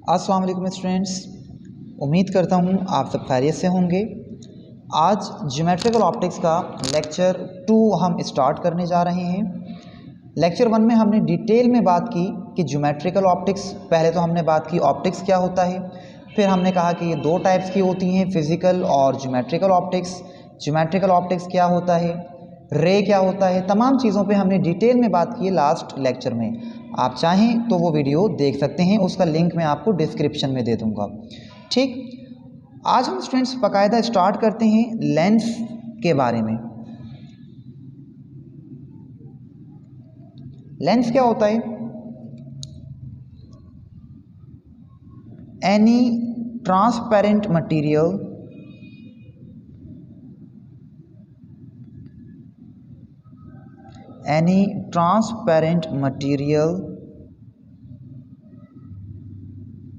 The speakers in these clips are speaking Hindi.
अस्सलाम वालेकुम स्टूडेंट्स, उम्मीद करता हूँ आप सब खैरियत से होंगे। आज ज्योमेट्रिकल ऑप्टिक्स का लेक्चर 2 हम स्टार्ट करने जा रहे हैं। लेक्चर 1 में हमने डिटेल में बात की कि ज्योमेट्रिकल ऑप्टिक्स, पहले तो हमने बात की ऑप्टिक्स क्या होता है, फिर हमने कहा कि ये दो टाइप्स की होती हैं, फिज़िकल और ज्योमेट्रिकल ऑप्टिक्स। ज्योमेट्रिकल ऑप्टिक्स क्या होता है, रे क्या होता है, तमाम चीज़ों पे हमने डिटेल में बात की है लास्ट लेक्चर में। आप चाहें तो वो वीडियो देख सकते हैं, उसका लिंक मैं आपको डिस्क्रिप्शन में दे दूंगा। ठीक, आज हम स्टूडेंट्स बाकायदा स्टार्ट करते हैं लेंस के बारे में। लेंस क्या होता है? Any transparent material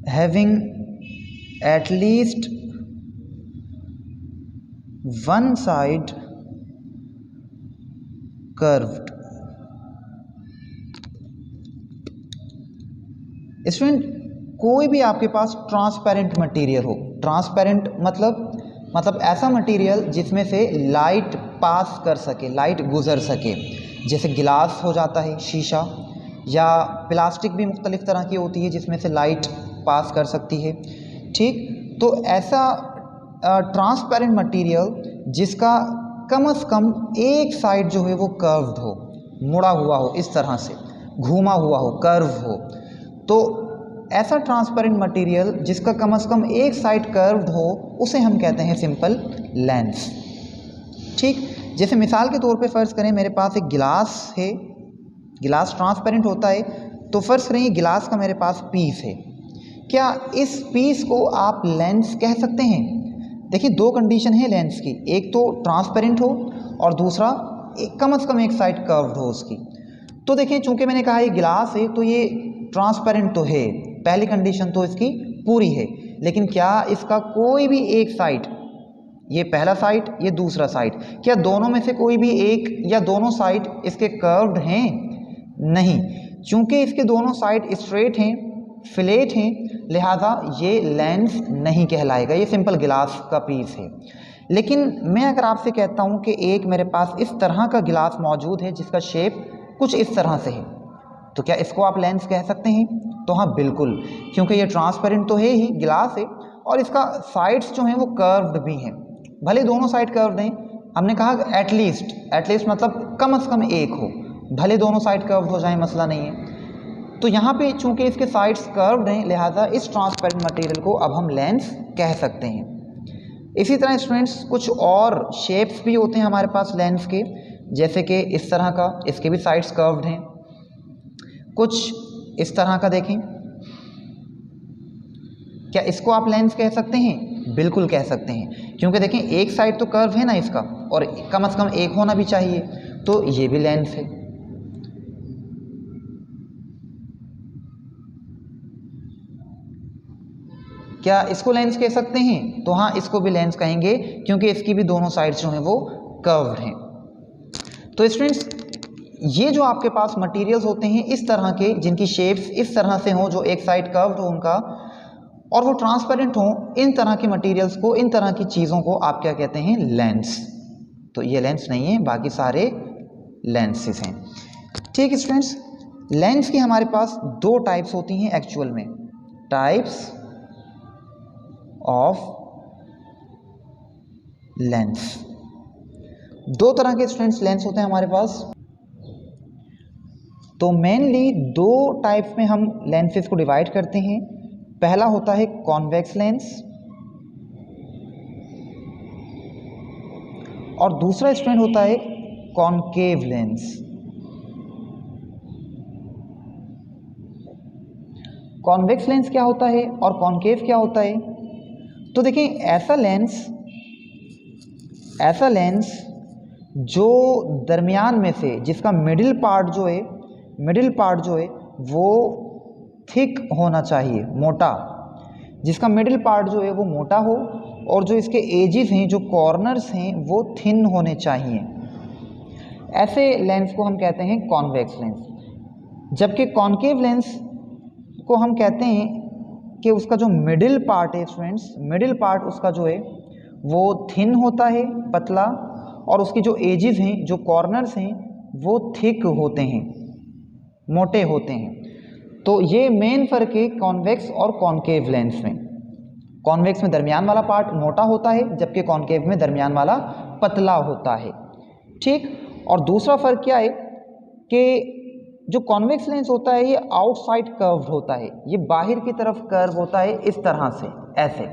having at least one side curved। Student, कोई भी आपके पास ट्रांसपेरेंट मटेरियल हो, ट्रांसपेरेंट मतलब ऐसा मटेरियल जिसमें से लाइट पास कर सके, लाइट गुजर सके, जैसे गिलास हो जाता है, शीशा, या प्लास्टिक भी मुख्तलिफ तरह की होती है जिसमें से लाइट पास कर सकती है। ठीक, तो ऐसा ट्रांसपेरेंट मटेरियल जिसका कम से कम एक साइड जो है वो कर्व्ड हो, मुड़ा हुआ हो, इस तरह से घूमा हुआ हो, कर्व हो, तो ऐसा ट्रांसपेरेंट मटेरियल जिसका कम से कम एक साइड कर्व्ड हो उसे हम कहते हैं सिंपल लेंस। ठीक, जैसे मिसाल के तौर पे फ़र्ज़ करें मेरे पास एक गिलास है, गिलास ट्रांसपेरेंट होता है, तो फ़र्ज़ करें गिलास का मेरे पास पीस है। क्या इस पीस को आप लेंस कह सकते हैं? देखिए, दो कंडीशन है लेंस की, एक तो ट्रांसपेरेंट हो और दूसरा कम से कम एक साइड कर्व्ड हो उसकी। तो देखिए, चूंकि मैंने कहा ये गिलास है तो ये ट्रांसपेरेंट तो है, पहली कंडीशन तो इसकी पूरी है, लेकिन क्या इसका कोई भी एक साइड, ये पहला साइड, ये दूसरा साइड, क्या दोनों में से कोई भी एक या दोनों साइड इसके कर्व्ड हैं? नहीं, चूंकि इसके दोनों साइड स्ट्रेट हैं, फ्लैट हैं, लिहाजा ये लेंस नहीं कहलाएगा, ये सिंपल गिलास का पीस है। लेकिन मैं अगर आपसे कहता हूं कि एक मेरे पास इस तरह का गिलास मौजूद है जिसका शेप कुछ इस तरह से है, तो क्या इसको आप लेंस कह सकते हैं? तो हाँ, बिल्कुल, क्योंकि ये ट्रांसपेरेंट तो है ही, गिलास है, और इसका साइड्स जो हैं वो कर्व्ड भी हैं, भले दोनों साइड कर्व्ड हैं। हमने कहा एटलीस्ट मतलब कम से कम एक हो, भले दोनों साइड कर्व्ड हो जाए, मसला नहीं है। तो यहाँ पे चूंकि इसके साइड्स कर्व्ड हैं, लिहाजा इस ट्रांसपेरेंट मटेरियल को अब हम लेंस कह सकते हैं। इसी तरह स्टूडेंट्स, कुछ और शेप्स भी होते हैं हमारे पास लेंस के, जैसे कि इस तरह का, इसके भी साइड्स कर्व्ड हैं, कुछ इस तरह का देखें, क्या इसको आप लेंस कह सकते हैं? बिल्कुल कह सकते हैं, क्योंकि देखें एक साइड तो कर्व है ना इसका, और कम से कम एक होना भी चाहिए, तो ये भी लेंस है। क्या इसको लेंस कह सकते हैं? तो हाँ, इसको भी लेंस कहेंगे, क्योंकि इसकी भी दोनों साइड्स जो हैं वो कर्व्ड हैं। तो स्टूडेंट्स, ये जो आपके पास मटेरियल्स होते हैं इस तरह के, जिनकी शेप्स इस तरह से हों, जो एक साइड कर्व्ड हो उनका, और वो ट्रांसपेरेंट हो, इन तरह के मटेरियल्स को, इन तरह की चीज़ों को आप क्या कहते हैं? लेंस। तो ये लेंस नहीं है, बाकी सारे लेंसेस हैं। ठीक स्टूडेंट्स, लेंस की हमारे पास दो टाइप्स होती हैं एक्चुअल में, टाइप्स ऑफ लेंस। दो तरह के स्टूडेंट्स लेंस होते हैं हमारे पास। तो मेनली दो टाइप्स में हम लेंसेज को डिवाइड करते हैं। पहला होता है कॉन्वेक्स लेंस, और दूसरा स्टूडेंट होता है कॉनकेव लेंस। कॉन्वेक्स लेंस क्या होता है और कॉनकेव क्या होता है? तो देखिए, ऐसा लेंस जो दरमियान में से, जिसका मिडिल पार्ट जो है वो थिक होना चाहिए, मोटा, जिसका मिडिल पार्ट जो है वो मोटा हो, और जो इसके एजेस हैं, जो कॉर्नर्स हैं, वो थिन होने चाहिए। ऐसे लेंस को हम कहते हैं कॉन्वेक्स लेंस। जबकि कॉनकेव लेंस को हम कहते हैं कि उसका जो मिडिल पार्ट है स्टूडेंट्स, मिडिल पार्ट उसका जो है वो थिन होता है, पतला, और उसकी जो एजेस हैं, जो कॉर्नर्स हैं, वो थिक होते हैं, मोटे होते हैं। तो ये मेन फ़र्क है कॉन्वेक्स और कॉन्केव लेंस में। कॉन्वेक्स में दरमियान वाला पार्ट मोटा होता है, जबकि कॉन्केव में दरमियान वाला पतला होता है। ठीक, और दूसरा फ़र्क क्या है कि जो कॉन्वेक्स लेंस होता है ये आउटसाइड कर्व्ड होता है, ये बाहर की तरफ कर्व होता है इस तरह से, ऐसे,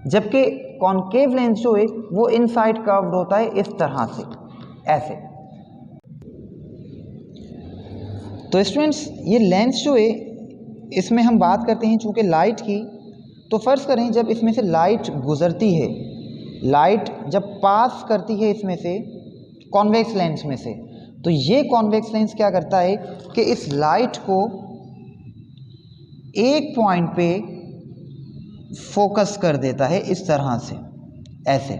जबकि कॉन्केव लेंस जो है वो इनसाइड कर्व्ड होता है इस तरह से, ऐसे। तो स्टूडेंट्स ये लेंस जो है इसमें हम बात करते हैं चूँकि लाइट की, तो फ़र्ज़ करें जब इसमें से लाइट गुज़रती है, लाइट जब पास करती है इसमें से कॉन्वेक्स लेंस में से, तो ये कॉन्वेक्स लेंस क्या करता है कि इस लाइट को एक पॉइंट पे फोकस कर देता है इस तरह से, ऐसे।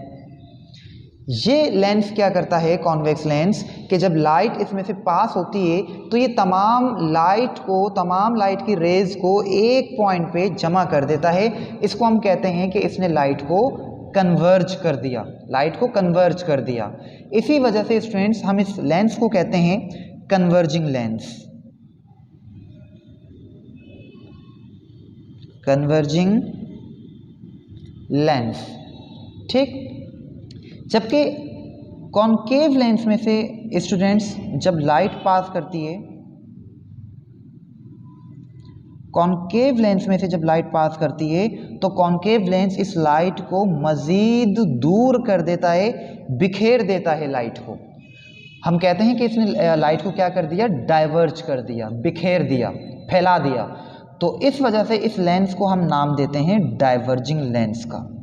ये लेंस क्या करता है कॉन्वेक्स लेंस कि जब लाइट इसमें से पास होती है तो ये तमाम लाइट की रेज को एक पॉइंट पे जमा कर देता है। इसको हम कहते हैं कि इसने लाइट को कन्वर्ज कर दिया, लाइट को कन्वर्ज कर दिया। इसी वजह से स्टूडेंट्स हम इस लेंस को कहते हैं कन्वर्जिंग लेंस, कन्वर्जिंग लेंस। ठीक, जबकि कॉन्केव लेंस में से स्टूडेंट्स जब लाइट पास करती है, कॉन्केव लेंस में से जब लाइट पास करती है तो कॉन्केव लेंस इस लाइट को मज़ीद दूर कर देता है, बिखेर देता है लाइट को। हम कहते हैं कि इसने लाइट को क्या कर दिया, डाइवर्ज कर दिया, बिखेर दिया, फैला दिया। तो इस वजह से इस लेंस को हम नाम देते हैं डाइवर्जिंग लेंस का।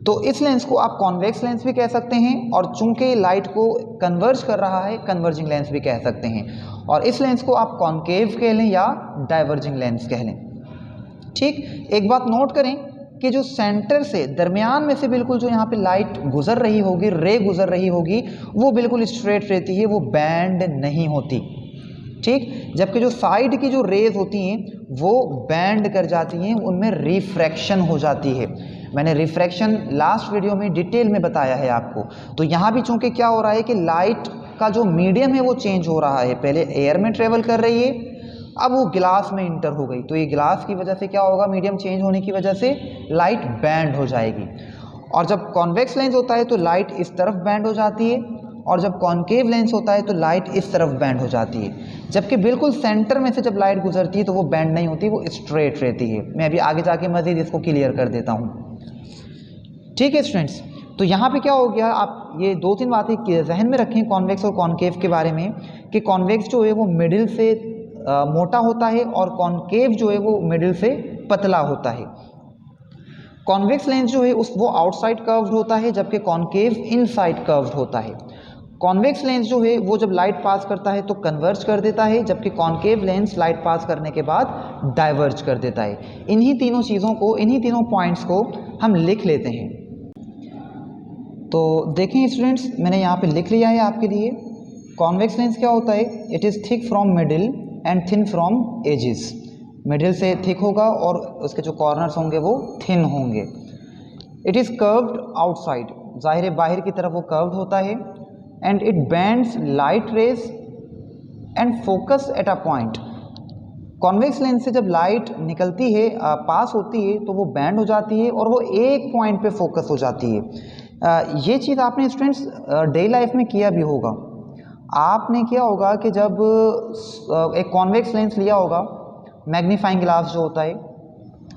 तो इस लेंस को आप कॉन्वेक्स लेंस भी कह सकते हैं, और चूंकि लाइट को कन्वर्ज कर रहा है कन्वर्जिंग लेंस भी कह सकते हैं, और इस लेंस को आप कॉन्केव कह लें या डाइवर्जिंग लेंस कह लें। ठीक, एक बात नोट करें कि जो सेंटर से दरमियान में से बिल्कुल जो यहाँ पे लाइट गुजर रही होगी, रे गुजर रही होगी, वो बिल्कुल स्ट्रेट रहती है, वो बैंड नहीं होती। ठीक, जबकि जो साइड की जो रेज होती हैं वो बैंड कर जाती हैं, उनमें रिफ्रैक्शन हो जाती है। मैंने रिफ्रैक्शन लास्ट वीडियो में डिटेल में बताया है आपको। तो यहाँ भी चूंकि क्या हो रहा है कि लाइट का जो मीडियम है वो चेंज हो रहा है, पहले एयर में ट्रेवल कर रही है, अब वो गिलास में इंटर हो गई, तो ये गिलास की वजह से क्या होगा, मीडियम चेंज होने की वजह से लाइट बैंड हो जाएगी। और जब कॉन्वेक्स लेंस होता है तो लाइट इस तरफ बैंड हो जाती है, और जब कॉन्केव लेंस होता है तो लाइट इस तरफ बैंड हो जाती है। जबकि बिल्कुल सेंटर में से जब लाइट गुजरती है तो वो बैंड नहीं होती, वो स्ट्रेट रहती है। मैं अभी आगे जाके मज़ीद इसको क्लियर कर देता हूँ। ठीक है स्टूडेंट्स, तो यहाँ पे क्या हो गया, आप ये दो तीन बातें जहन में रखें कॉन्वेक्स और कॉन्केव के बारे में, कि कॉन्वेक्स जो है वो मिडिल से मोटा होता है और कॉन्केव जो है वो मिडिल से पतला होता है। कॉन्वेक्स लेंस जो है वो आउटसाइड कर्व्ड होता है, जबकि कॉन्केव इनसाइड कर्व्ड होता है। कॉन्वेक्स लेंस जो है वो जब लाइट पास करता है तो कन्वर्ज कर देता है, जबकि कॉन्केव लेंस लाइट पास करने के बाद डाइवर्ज कर देता है। इन्हीं तीनों चीज़ों को, इन्हीं तीनों पॉइंट्स को हम लिख लेते हैं। तो देखें स्टूडेंट्स, मैंने यहाँ पे लिख लिया है आपके लिए। कॉन्वेक्स लेंस क्या होता है, it is thick from middle and thin from edges. Middle से थिक होगा और उसके जो कॉर्नर्स होंगे वो थिन होंगे। इट इज़ कर्व्ड आउटसाइड, ज़ाहिर है बाहर की तरफ वो कर्व्ड होता है। And it bands light rays and focus at a point. Convex lens से जब लाइट निकलती है, पास होती है, तो वो बैंड हो जाती है और वो एक पॉइंट पे फोकस हो जाती है। ये चीज़ आपने स्टूडेंट्स डेली लाइफ में किया भी होगा। आपने किया होगा कि जब एक कॉन्वेक्स लेंस लिया होगा, मैग्नीफाइंग ग्लास जो होता है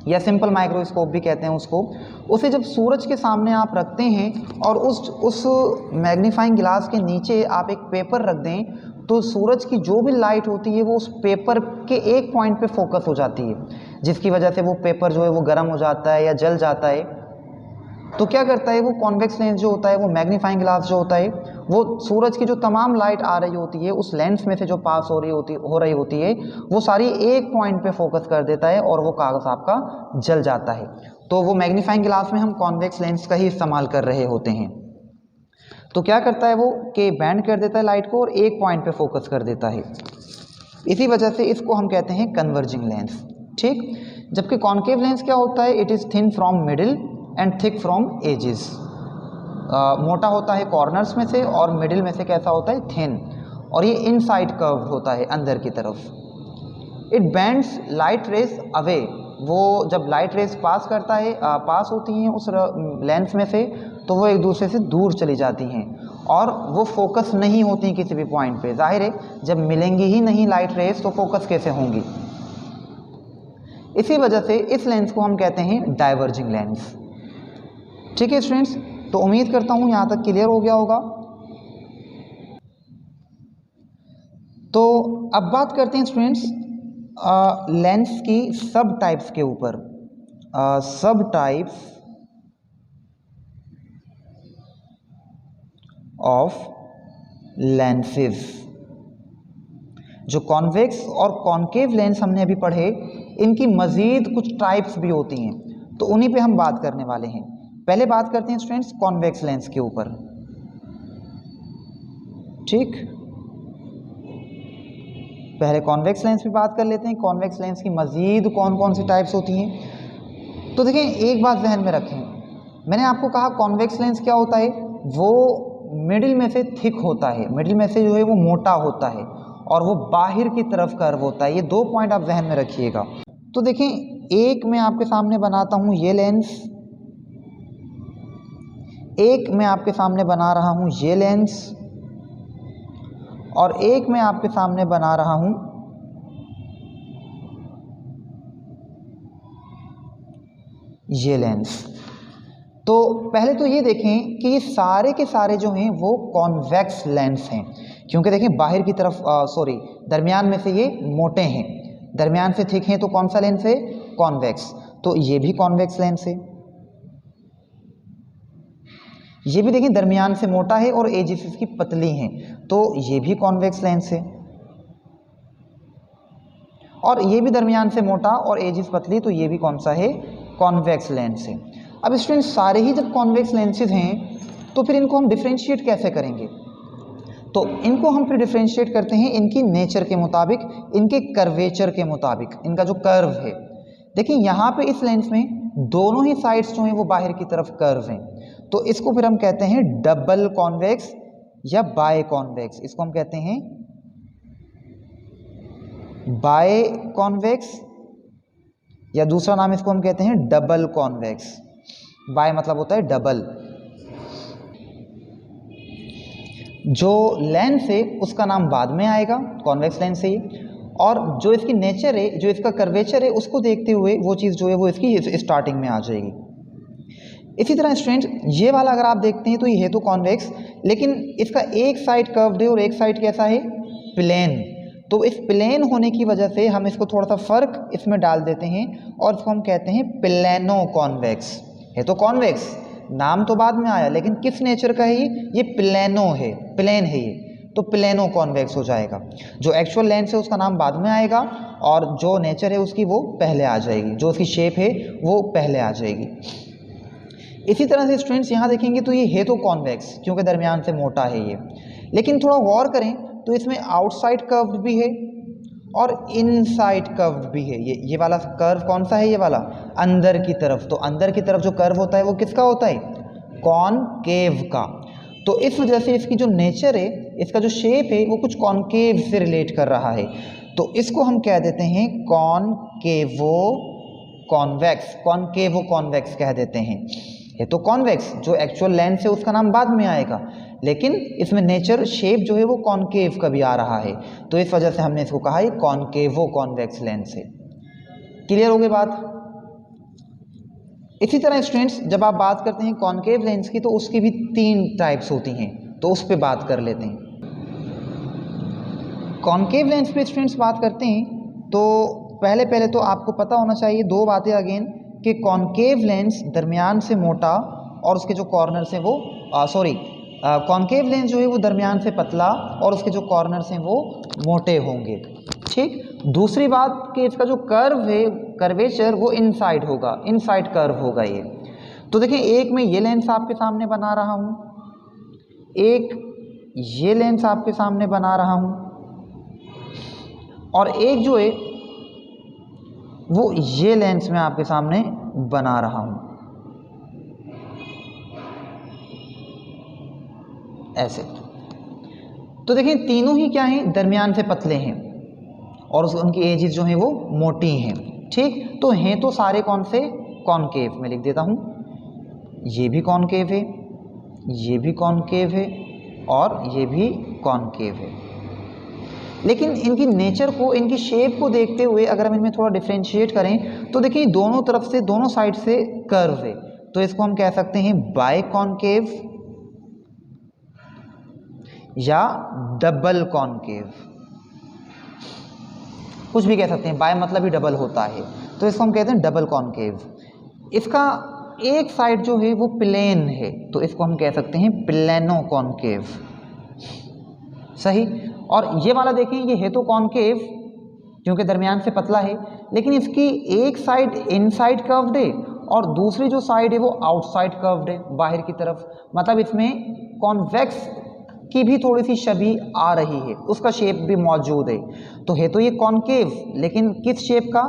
या सिंपल माइक्रोस्कोप भी कहते हैं उसको, उसे जब सूरज के सामने आप रखते हैं और उस मैग्नीफाइंग ग्लास के नीचे आप एक पेपर रख दें, तो सूरज की जो भी लाइट होती है वो उस पेपर के एक पॉइंट पे फोकस हो जाती है, जिसकी वजह से वो पेपर जो है वो गर्म हो जाता है या जल जाता है। तो क्या करता है वो कॉन्वेक्स लेंस जो होता है, वो मैग्नीफाइंग ग्लास जो होता है, वो सूरज की जो तमाम लाइट आ रही होती है उस लेंस में से जो पास हो रही होती है वो सारी एक पॉइंट पे फोकस कर देता है और वो कागज़ आपका जल जाता है। तो वो मैग्नीफाइंग ग्लास में हम कॉन्वेक्स लेंस का ही इस्तेमाल कर रहे होते हैं। तो क्या करता है वो कि बैंड कर देता है लाइट को और एक पॉइंट पे फोकस कर देता है। इसी वजह से इसको हम कहते हैं कन्वर्जिंग लेंस, ठीक। जबकि कॉन्केव लेंस क्या होता है, it is thin from middle and thick from edges. मोटा होता है कॉर्नर्स में से और मिडिल में से कैसा होता है, थिन, और ये इनसाइड कर्व होता है अंदर की तरफ। It bends light rays away, वो जब लाइट रेज पास करता है पास होती हैं उस लेंस में से, तो वो एक दूसरे से दूर चली जाती हैं और वो फोकस नहीं होती किसी भी पॉइंट पे। जाहिर है जब मिलेंगी ही नहीं लाइट रेज तो फोकस कैसे होंगी। इसी वजह से इस लेंस को हम कहते हैं डाइवर्जिंग लेंस, ठीक है स्टूडेंट्स। तो उम्मीद करता हूँ यहाँ तक क्लियर हो गया होगा। तो अब बात करते हैं स्टूडेंट्स लेंस की सब टाइप्स के ऊपर। सब टाइप्स ऑफ लेंसेज। जो कॉन्वेक्स और कॉन्केव लेंस हमने अभी पढ़े, इनकी मज़ीद कुछ टाइप्स भी होती हैं, तो उन्हीं पे हम बात करने वाले हैं। पहले बात करते हैं स्टूडेंट्स कॉन्वेक्स लेंस के ऊपर, ठीक। पहले कॉन्वेक्स लेंस पे बात कर लेते हैं। कॉन्वेक्स लेंस की मज़ीद कौन कौन सी टाइप्स होती हैं। तो देखें, एक बात जहन में रखें, मैंने आपको कहा कॉन्वेक्स लेंस क्या होता है, वो मिडिल में से थिक होता है, मिडिल में से जो है वो मोटा होता है और वो बाहर की तरफ कर्व होता है। ये दो पॉइंट आप जहन में रखिएगा। तो देखें, एक मैं आपके सामने बनाता हूँ ये लेंस, एक मैं आपके सामने बना रहा हूँ ये लेंस, और एक मैं आपके सामने बना रहा हूँ ये लेंस। तो पहले तो ये देखें कि ये सारे के सारे जो हैं वो कॉन्वेक्स लेंस हैं, क्योंकि देखें बाहर की तरफ दरमियान में से ये मोटे हैं, दरमियान से थिक हैं, तो कौन सा लेंस है, कॉन्वेक्स। तो ये भी कॉन्वेक्स लेंस है। ये भी देखें दरमियान से मोटा है और एजेस इसकी पतली हैं, तो ये भी कॉन्वेक्स लेंस है। और ये भी दरमियान से मोटा और एजेस पतली, तो ये भी कौन सा है, कॉन्वेक्स लेंस है। अब स्टूडेंट सारे ही जब कॉन्वेक्स लेंसेज हैं तो फिर इनको हम डिफ्रेंशिएट कैसे करेंगे। तो इनको हम फिर डिफ्रेंशिएट करते हैं इनकी नेचर के मुताबिक, इनके कर्वेचर के मुताबिक, इनका जो कर्व है। देखिए यहाँ पे इस लेंस में दोनों ही साइड्स जो हैं वो बाहर की तरफ कर्व हैं, तो इसको फिर हम कहते हैं डबल कॉन्वेक्स या बाय कॉन्वेक्स। इसको हम कहते हैं बाय कॉन्वेक्स, या दूसरा नाम इसको हम कहते हैं डबल कॉन्वेक्स। बाय मतलब होता है डबल। जो लेंस है उसका नाम बाद में आएगा, कॉन्वेक्स लेंस है ये, और जो इसकी नेचर है, जो इसका कर्वेचर है, उसको देखते हुए वो चीज़ जो है वो इसकी स्टार्टिंग में आ जाएगी। इसी तरह स्टूडेंट ये वाला अगर आप देखते हैं तो ये है तो कॉन्वेक्स, लेकिन इसका एक साइड कर्व्ड है और एक साइड कैसा है, प्लेन। तो इस प्लेन होने की वजह से हम इसको थोड़ा सा फ़र्क इसमें डाल देते हैं और इसको हम कहते हैं प्लेनो कॉन्वेक्स। है तो कॉन्वेक्स, नाम तो बाद में आया, लेकिन किस नेचर का है ये प्लेनो है, प्लेन है ये, तो प्लेनो कॉन्वेक्स हो जाएगा। जो एक्चुअल लेंस है उसका नाम बाद में आएगा और जो नेचर है उसकी वो पहले आ जाएगी, जो उसकी शेप है वो पहले आ जाएगी। इसी तरह से स्टूडेंट्स यहाँ देखेंगे तो ये है तो कॉन्वेक्स, क्योंकि दरमियान से मोटा है ये, लेकिन थोड़ा गौर करें तो इसमें आउटसाइड कर्व्ड भी है और इनसाइड कर्व्ड भी है। ये वाला कर्व कौन सा है, ये वाला अंदर की तरफ। तो अंदर की तरफ जो कर्व होता है वो किसका होता है, कॉनकेव का। तो इस वजह से इसकी जो नेचर है, इसका जो शेप है वो कुछ कॉनकेव से रिलेट कर रहा है, तो इसको हम कह देते हैं कॉनकेवो कॉन्वेक्स, कॉनकेवो कॉन्वेक्स कह देते हैं। ये तो कॉन्वेक्स, जो एक्चुअल लेंस है उसका नाम बाद में आएगा, लेकिन इसमें नेचर शेप जो है वो कॉनकेव का भी आ रहा है, तो इस वजह से हमने इसको कहा है कॉनकेवो कॉन्वेक्स लेंस है। क्लियर हो गई बात। इसी तरह स्टूडेंट्स जब आप बात करते हैं कॉनकेव लेंस की तो उसकी भी 3 टाइप्स होती हैं, तो उस पर बात कर लेते हैं। कॉनकेव लेंस पे स्टूडेंट्स बात करते हैं तो पहले तो आपको पता होना चाहिए 2 बातें अगेन, कि कॉनकेव लेंस दरमियान से मोटा और उसके जो कॉर्नर्स हैं वो कॉनकेव लेंस जो है वो दरमियान से पतला और उसके जो कॉर्नर्स हैं वो मोटे होंगे, ठीक। दूसरी बात कि इसका जो कर्व है, कर्वेचर, वो इनसाइड होगा, इनसाइड कर्व होगा ये। तो देखिए एक मैं ये लेंस आपके सामने बना रहा हूँ, एक ये लेंस आपके सामने बना रहा हूँ, और एक जो है वो ये लेंस मैं आपके सामने बना रहा हूं ऐसे। तो देखिए तीनों ही क्या हैं, दरमियान से पतले हैं और उनकी एजेस जो हैं वो मोटी हैं, ठीक। तो हैं तो सारे कौन से, कॉनकेव। मैं लिख देता हूं, ये भी कॉनकेव है, ये भी कॉनकेव है और ये भी कॉनकेव है। लेकिन इनकी नेचर को, इनकी शेप को देखते हुए अगर हम इनमें थोड़ा डिफ्रेंशिएट करें तो देखिए दोनों तरफ से, दोनों साइड से कर्व है, तो इसको हम कह सकते हैं बाय कॉनकेव या डबल कॉनकेव, कुछ भी कह सकते हैं। बाय मतलब ही डबल होता है, तो इसको हम कहते हैं डबल कॉनकेव। इसका एक साइड जो है वो प्लेन है, तो इसको हम कह सकते हैं प्लेनो कॉनकेव, सही। और ये वाला देखें, ये है तो कॉनकेव क्योंकि दरमियान से पतला है, लेकिन इसकी एक साइड इनसाइड कर्व्ड है और दूसरी जो साइड है वो आउटसाइड कर्व्ड है, बाहर की तरफ। मतलब इसमें कॉन्वेक्स की भी थोड़ी सी छवि आ रही है, उसका शेप भी मौजूद है। तो है तो ये कॉनकेव, लेकिन किस शेप का,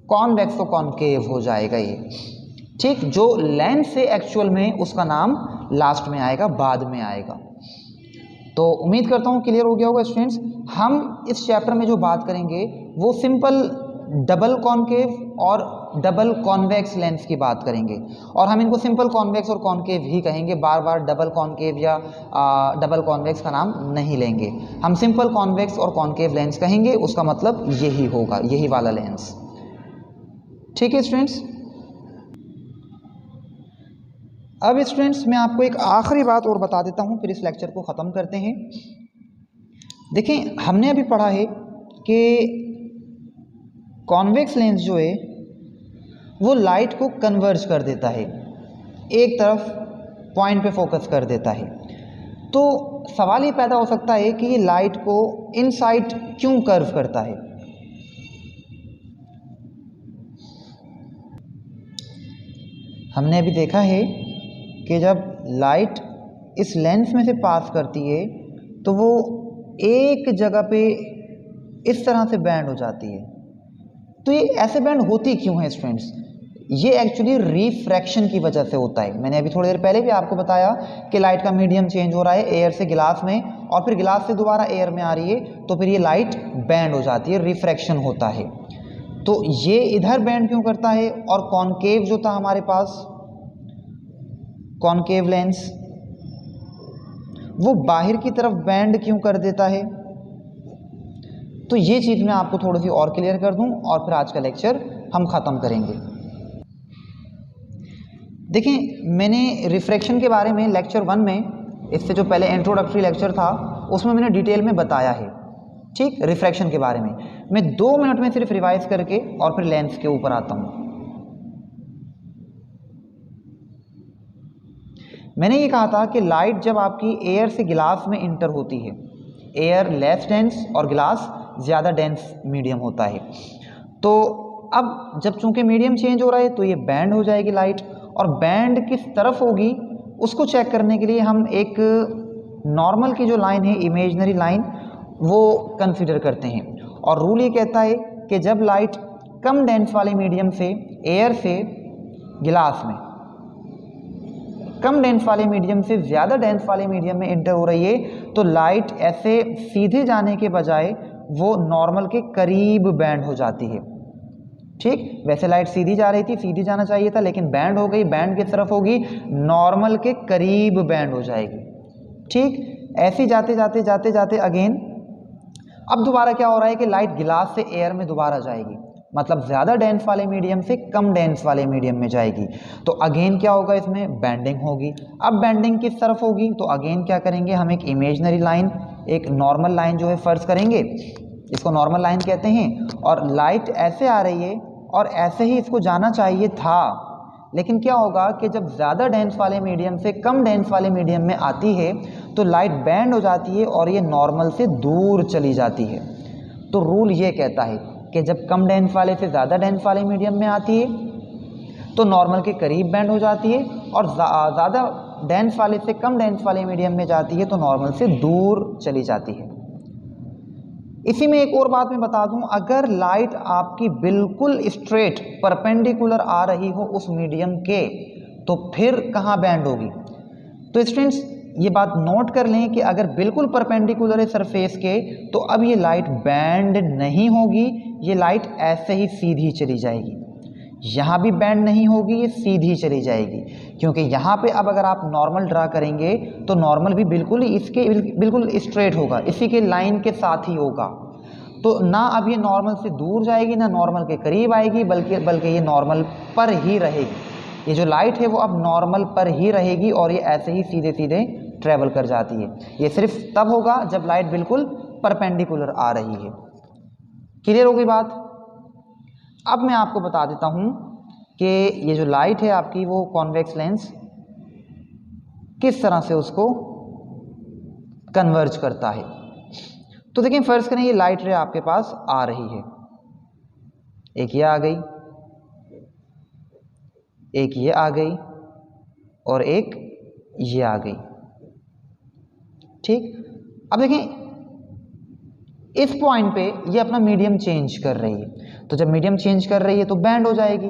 कॉन्वेक्सो कॉनकेव हो जाएगा ये, ठीक। जो लेंस से एक्चुअल में उसका नाम लास्ट में आएगा, बाद में आएगा। तो उम्मीद करता हूँ क्लियर हो गया होगा स्टूडेंट्स। हम इस चैप्टर में जो बात करेंगे वो सिंपल डबल कॉनकेव और डबल कॉन्वेक्स लेंस की बात करेंगे, और हम इनको सिंपल कॉन्वेक्स और कॉनकेव ही कहेंगे, बार बार डबल कॉनकेव या डबल कॉन्वेक्स का नाम नहीं लेंगे। हम सिंपल कॉन्वेक्स और कॉनकेव लेंस कहेंगे, उसका मतलब यही होगा, यही वाला लेंस, ठीक है स्टूडेंट्स। अब स्टूडेंट्स मैं आपको एक आखिरी बात और बता देता हूँ, फिर इस लेक्चर को ख़त्म करते हैं। देखें हमने अभी पढ़ा है कि कॉन्वेक्स लेंस जो है वो लाइट को कन्वर्ज कर देता है, एक तरफ पॉइंट पे फोकस कर देता है। तो सवाल ये पैदा हो सकता है कि ये लाइट को इनसाइड क्यों कर्व करता है। हमने अभी देखा है कि जब लाइट इस लेंस में से पास करती है तो वो एक जगह पे इस तरह से बैंड हो जाती है। तो ये ऐसे बैंड होती क्यों है स्टूडेंट्स, ये एक्चुअली रिफ्रैक्शन की वजह से होता है। मैंने अभी थोड़ी देर पहले भी आपको बताया कि लाइट का मीडियम चेंज हो रहा है एयर से गिलास में, और फिर गिलास से दोबारा एयर में आ रही है, तो फिर ये लाइट बैंड हो जाती है, रिफ्रैक्शन होता है। तो ये इधर बैंड क्यों करता है, और कॉनकेव जो था हमारे पास, कॉनकेव लेंस, वो बाहर की तरफ बैंड क्यों कर देता है। तो ये चीज़ मैं आपको थोड़ी सी और क्लियर कर दूं और फिर आज का लेक्चर हम ख़त्म करेंगे। देखें मैंने रिफ्रैक्शन के बारे में लेक्चर 1 में, इससे जो पहले इंट्रोडक्टरी लेक्चर था उसमें मैंने डिटेल में बताया है, ठीक, रिफ्रैक्शन के बारे में। मैं 2 मिनट में सिर्फ रिवाइज करके और फिर लेंस के ऊपर आता हूँ। मैंने ये कहा था कि लाइट जब आपकी एयर से गिलास में इंटर होती है, एयर लेस डेंस और गिलास ज़्यादा डेंस मीडियम होता है, तो अब जब चूंकि मीडियम चेंज हो रहा है तो ये बैंड हो जाएगी लाइट, और बैंड किस तरफ होगी उसको चेक करने के लिए हम एक नॉर्मल की जो लाइन है, इमेजिनरी लाइन, वो कंसीडर करते हैं। और रूल ये कहता है कि जब लाइट कम डेंस वाले मीडियम से, एयर से गिलास में, कम डेंस वाले मीडियम से ज़्यादा डेंस वाले मीडियम में इंटर हो रही है, तो लाइट ऐसे सीधे जाने के बजाय वो नॉर्मल के करीब बैंड हो जाती है, ठीक। वैसे लाइट सीधी जा रही थी, सीधी जाना चाहिए था, लेकिन बैंड हो गई, बैंड किस तरफ होगी, नॉर्मल के करीब बैंड हो जाएगी, ठीक। ऐसे जाते जाते जाते जाते अगेन अब दोबारा क्या हो रहा है कि लाइट गिलास से एयर में दोबारा जाएगी, मतलब ज़्यादा डेंस वाले मीडियम से कम डेंस वाले मीडियम में जाएगी, तो अगेन क्या होगा, इसमें बैंडिंग होगी। अब बैंडिंग किस तरफ होगी, तो अगेन क्या करेंगे, हम एक इमेजिनरी लाइन, एक नॉर्मल लाइन जो है फर्ज करेंगे, इसको नॉर्मल लाइन कहते हैं, और लाइट ऐसे आ रही है और ऐसे ही इसको जाना चाहिए था, लेकिन क्या होगा कि जब ज़्यादा डेंस वाले मीडियम से कम डेंस वाले मीडियम में आती है तो लाइट बैंड हो जाती है और ये नॉर्मल से दूर चली जाती है। तो रूल ये कहता है कि जब कम डेंस वाले से ज़्यादा डेंस वाले मीडियम में आती है तो नॉर्मल के करीब बैंड हो जाती है, और ज़्यादा डेंस वाले से कम डेंस वाले मीडियम में जाती है तो नॉर्मल से दूर चली जाती है, इसी में एक और बात मैं बता दूं, अगर लाइट आपकी बिल्कुल स्ट्रेट परपेंडिकुलर आ रही हो उस मीडियम के, तो फिर कहाँ बैंड होगी। तो स्टूडेंट्स ये बात नोट कर लें कि अगर बिल्कुल परपेंडिकुलर है सरफेस के, तो अब ये लाइट बैंड नहीं होगी, ये लाइट ऐसे ही सीधी चली जाएगी। यहाँ भी बैंड नहीं होगी, ये सीधी चली जाएगी, क्योंकि यहाँ पे अब अगर आप नॉर्मल ड्रा करेंगे तो नॉर्मल भी बिल्कुल इसके बिल्कुल स्ट्रेट होगा, इसी के लाइन के साथ ही होगा। तो ना अब ये नॉर्मल से दूर जाएगी ना नॉर्मल के करीब आएगी, बल्कि ये नॉर्मल पर ही रहेगी। ये जो लाइट है वो अब नॉर्मल पर ही रहेगी और ये ऐसे ही सीधे सीधे ट्रेवल कर जाती है। ये सिर्फ तब होगा जब लाइट बिल्कुल परपेंडिकुलर आ रही है। क्लियर हो गई बात। अब मैं आपको बता देता हूं कि ये जो लाइट है आपकी वो कॉन्वेक्स लेंस किस तरह से उसको कन्वर्ज करता है। तो देखिए फर्स्ट करें, ये लाइट रे आपके पास आ रही है, एक ये आ गई, एक ये आ गई और एक ये आ गई। ठीक, अब देखें इस पॉइंट पे ये अपना मीडियम चेंज कर रही है, तो जब मीडियम चेंज कर रही है तो बैंड हो जाएगी।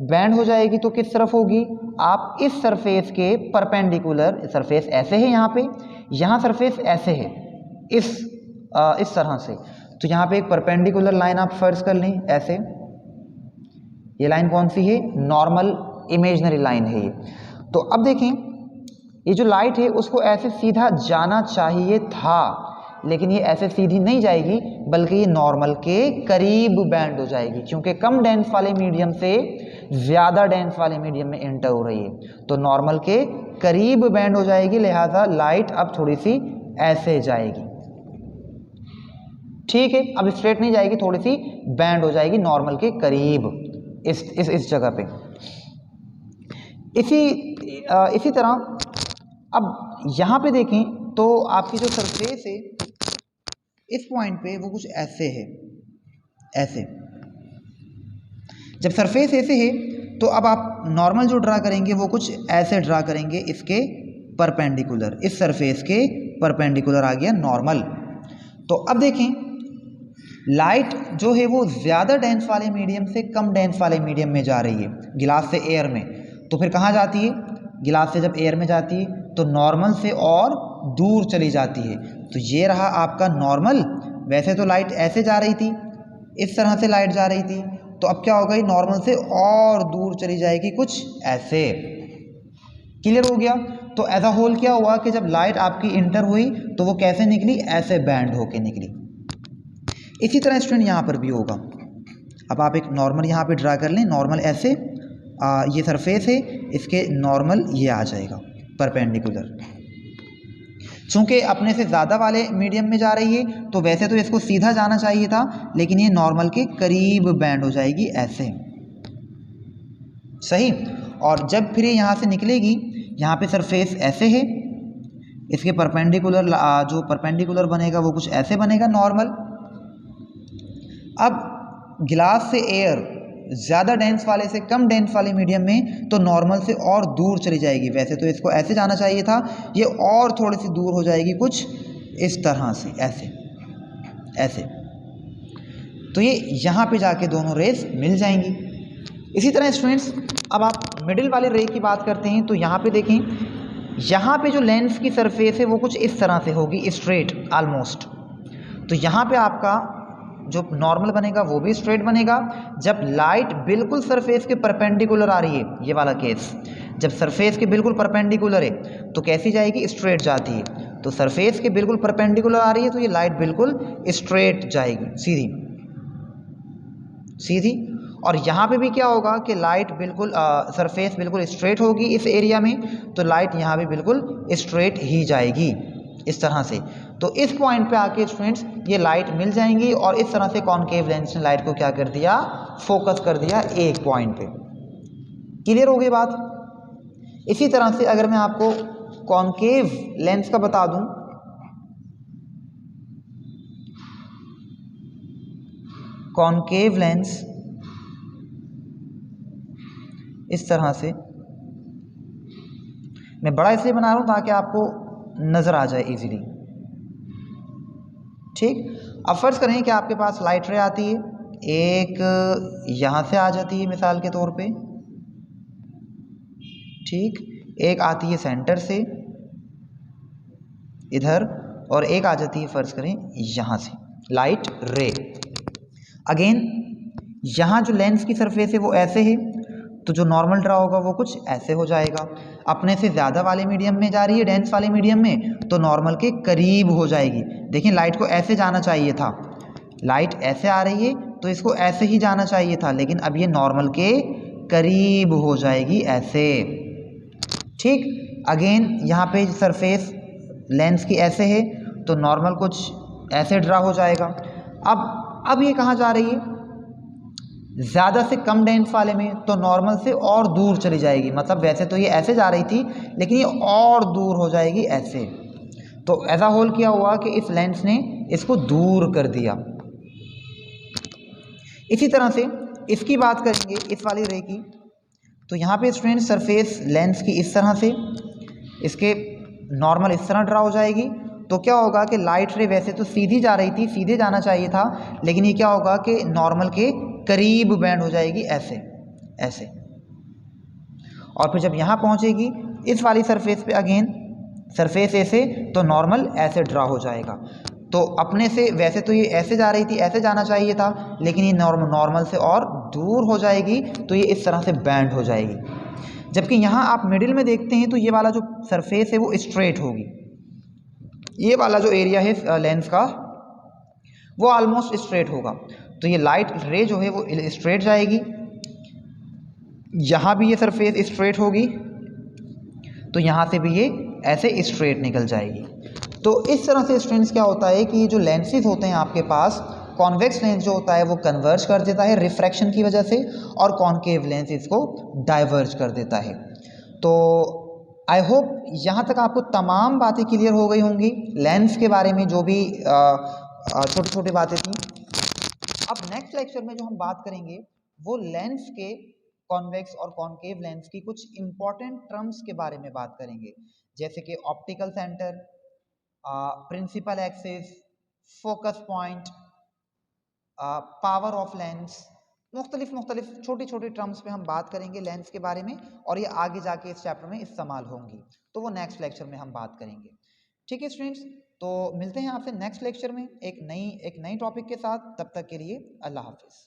बैंड हो जाएगी तो किस तरफ होगी, आप इस सरफेस के परपेंडिकुलर, सरफेस ऐसे है यहाँ पे, यहाँ सरफेस ऐसे है इस तरह से, तो यहाँ पे एक परपेंडिकुलर लाइन आप फर्ज कर लें ऐसे। ये लाइन कौन सी है, नॉर्मल इमेजिनरी लाइन है ये। तो अब देखें ये जो लाइट है उसको ऐसे सीधा जाना चाहिए था, लेकिन ये ऐसे सीधी नहीं जाएगी, बल्कि ये नॉर्मल के करीब बैंड हो जाएगी, क्योंकि कम डेंस वाले मीडियम से ज़्यादा डेंस वाले मीडियम में एंटर हो रही है, तो नॉर्मल के करीब बैंड हो जाएगी, लिहाजा लाइट अब थोड़ी सी ऐसे जाएगी। ठीक है, अब स्ट्रेट नहीं जाएगी, थोड़ी सी बैंड हो जाएगी नॉर्मल के करीब इस जगह पे। इसी तरह अब यहाँ पे देखें तो आपकी जो सरफेस है इस पॉइंट पे वो कुछ ऐसे है, ऐसे। जब सरफेस ऐसे है तो अब आप नॉर्मल जो ड्रा करेंगे वो कुछ ऐसे ड्रा करेंगे, इसके परपेंडिकुलर, इस सरफेस के परपेंडिकुलर आ गया नॉर्मल। तो अब देखें लाइट जो है वो ज़्यादा डेंस वाले मीडियम से कम डेंस वाले मीडियम में जा रही है, गिलास से एयर में, तो फिर कहाँ जाती है, गिलास से जब एयर में जाती है तो नॉर्मल से और दूर चली जाती है। तो ये रहा आपका नॉर्मल। वैसे तो लाइट ऐसे जा रही थी, इस तरह से लाइट जा रही थी, तो अब क्या होगा, नॉर्मल से और दूर चली जाएगी कुछ ऐसे। क्लियर हो गया। तो एज अ होल क्या हुआ कि जब लाइट आपकी इंटर हुई तो वो कैसे निकली, ऐसे बैंड होके निकली। इसी तरह स्टूडेंट यहाँ पर भी होगा। अब आप एक नॉर्मल यहाँ पे ड्रा कर लें, नॉर्मल ऐसे ये सरफेस है, इसके नॉर्मल ये आ जाएगा परपेंडिकुलर। चूंकि अपने से ज़्यादा वाले मीडियम में जा रही है तो वैसे तो इसको सीधा जाना चाहिए था, लेकिन ये नॉर्मल के करीब बैंड हो जाएगी ऐसे, सही। और जब फिर ये यहाँ से निकलेगी, यहाँ पे सरफेस ऐसे है, इसके परपेंडिकुलर जो परपेंडिकुलर बनेगा वो कुछ ऐसे बनेगा नॉर्मल। अब गिलास से एयर ज़्यादा डेंस वाले से कम डेंस वाले मीडियम में, तो नॉर्मल से और दूर चली जाएगी। वैसे तो इसको ऐसे जाना चाहिए था, ये और थोड़ी सी दूर हो जाएगी कुछ इस तरह से, ऐसे ऐसे। तो ये यहाँ पे जाके दोनों रेस मिल जाएंगी। इसी तरह स्टूडेंट्स अब आप मिडिल वाले रे की बात करते हैं, तो यहाँ पे देखें, यहाँ पे जो लेंस की सरफेस है वो कुछ इस तरह से होगी, स्ट्रेट ऑलमोस्ट। तो यहाँ पे आपका जो नॉर्मल बनेगा वो भी स्ट्रेट बनेगा। जब लाइट बिल्कुल सरफेस के परपेंडिकुलर आ रही है, ये वाला केस, जब सरफेस के बिल्कुल परपेंडिकुलर है तो कैसी जाएगी, स्ट्रेट जाती है। तो सरफेस के बिल्कुल परपेंडिकुलर आ रही है तो ये लाइट बिल्कुल स्ट्रेट जाएगी, सीधी सीधी। और यहाँ पे भी क्या होगा कि लाइट बिल्कुल सरफेस बिल्कुल स्ट्रेट होगी इस एरिया में, तो लाइट यहाँ भी बिल्कुल स्ट्रेट ही जाएगी इस तरह से। तो इस पॉइंट पे आके स्टूडेंट्स ये लाइट मिल जाएंगी, और इस तरह से कॉनकेव लेंस ने लाइट को क्या कर दिया, फोकस कर दिया एक पॉइंट पे। क्लियर हो गई बात। इसी तरह से अगर मैं आपको कॉनकेव लेंस का बता दूं, कॉनकेव लेंस इस तरह से, मैं बड़ा इसलिए बना रहा हूं ताकि आपको नजर आ जाए इजीली। ठीक, अब फर्ज करें कि आपके पास लाइट रे आती है, एक यहाँ से आ जाती है मिसाल के तौर पे, ठीक, एक आती है सेंटर से इधर, और एक आ जाती है फर्ज करें यहाँ से लाइट रे। अगेन यहाँ जो लेंस की सरफेस है वो ऐसे है, तो जो नॉर्मल ड्रा होगा वो कुछ ऐसे हो जाएगा। अपने से ज़्यादा वाले मीडियम में जा रही है, डेंस वाले मीडियम में, तो नॉर्मल के करीब हो जाएगी। देखिए लाइट को ऐसे जाना चाहिए था, लाइट ऐसे आ रही है तो इसको ऐसे ही जाना चाहिए था, लेकिन अब ये नॉर्मल के करीब हो जाएगी ऐसे। ठीक, अगेन यहाँ पे सरफेस लेंस की ऐसे है तो नॉर्मल कुछ ऐसे ड्रा हो जाएगा। अब ये कहाँ जा रही है, ज़्यादा से कम डेंस वाले में, तो नॉर्मल से और दूर चली जाएगी। मतलब वैसे तो ये ऐसे जा रही थी लेकिन ये और दूर हो जाएगी ऐसे। तो ऐसा होल क्या हुआ कि इस लेंस ने इसको दूर कर दिया। इसी तरह से इसकी बात करेंगे, इस वाली रे की, तो यहाँ पे स्टूडेंट सरफेस लेंस की इस तरह से, इसके नॉर्मल इस तरह ड्रा हो जाएगी। तो क्या होगा कि लाइट रे वैसे तो सीधी जा रही थी, सीधे जाना चाहिए था, लेकिन ये क्या होगा कि नॉर्मल के करीब बैंड हो जाएगी ऐसे ऐसे। और फिर जब यहाँ पहुँचेगी इस वाली सरफेस पे, अगेन सरफेस ऐसे, तो नॉर्मल ऐसे ड्रा हो जाएगा। तो अपने से वैसे तो ये ऐसे जा रही थी, ऐसे जाना चाहिए था, लेकिन ये नॉर्मल से और दूर हो जाएगी, तो ये इस तरह से बैंड हो जाएगी। जबकि यहाँ आप मिडिल में देखते हैं तो ये वाला जो सरफेस है वो स्ट्रेट होगी, ये वाला जो एरिया है लेंस का वो ऑलमोस्ट स्ट्रेट होगा। तो ये लाइट रे जो है वो स्ट्रेट जाएगी, यहाँ भी ये सरफेस स्ट्रेट होगी, तो यहाँ से भी ये ऐसे स्ट्रेट निकल जाएगी। तो इस तरह से स्टूडेंट्स क्या होता है कि जो लेंसेज होते हैं आपके पास, कॉन्वेक्स लेंस जो होता है वो कन्वर्ज कर देता है रिफ्रैक्शन की वजह से, और कॉन्केव लेंस इसको डाइवर्ज कर देता है। तो आई होप यहाँ तक आपको तमाम बातें क्लियर हो गई होंगी लेंस के बारे में, जो भी छोटी छोटी बातें थी। अब नेक्स्ट लेक्चर में जो हम बात करेंगे वो लेंस के, कॉन्वेक्स और कॉन्केव लेंस की कुछ इंपॉर्टेंट टर्म्स के बारे में बात करेंगे, जैसे कि optical centre, principal axis, focus point, power of lens, मुख्तलिफ छोटी छोटी टर्म्स पे हम बात करेंगे लेंस के बारे में, और ये आगे जाके इस चैप्टर में इस्तेमाल होंगी, तो वो नेक्स्ट लेक्चर में हम बात करेंगे। ठीक है स्टूडेंट्स, तो मिलते हैं आपसे नेक्स्ट लेक्चर में एक नई टॉपिक के साथ। तब तक के लिए अल्लाह हाफिज़।